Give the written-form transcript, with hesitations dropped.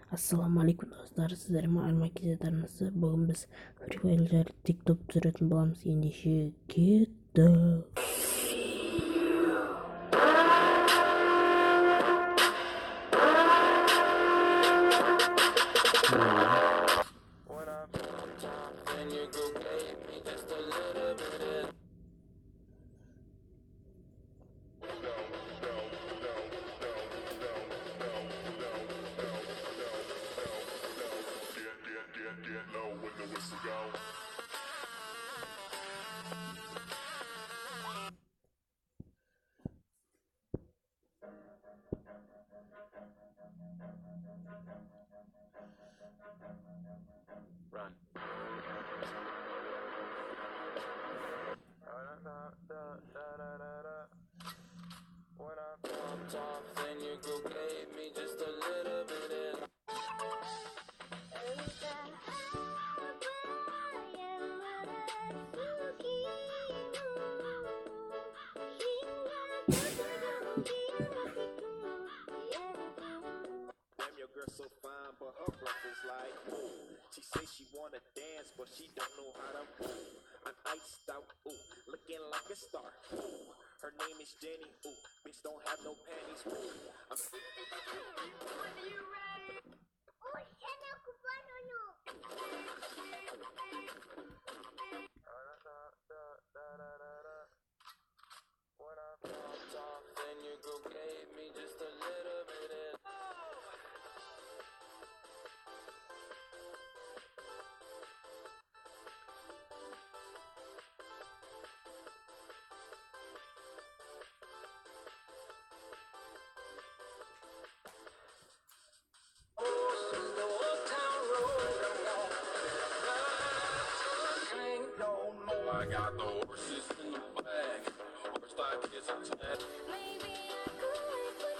Ассаламалейкум достар, сіздер мағлұмат кезетеріңізді. Бүгін біз Free Fire TikTok түсіретін боламыз. Ендеше кеттік. Run. When I popped off, then your girl gave me just a little bit of. Damn, your girl so fine, but her breath is like, ooh. She say she wanna dance, but she don't know how to move. I'm iced out, ooh, looking like a star. Ooh, her name is Jenny, ooh, bitch don't have no panties, ooh. I'm When I popped off, then your girl gave me just a little bit of. I got the horses in the back. Horse stock is attached. Maybe I could live with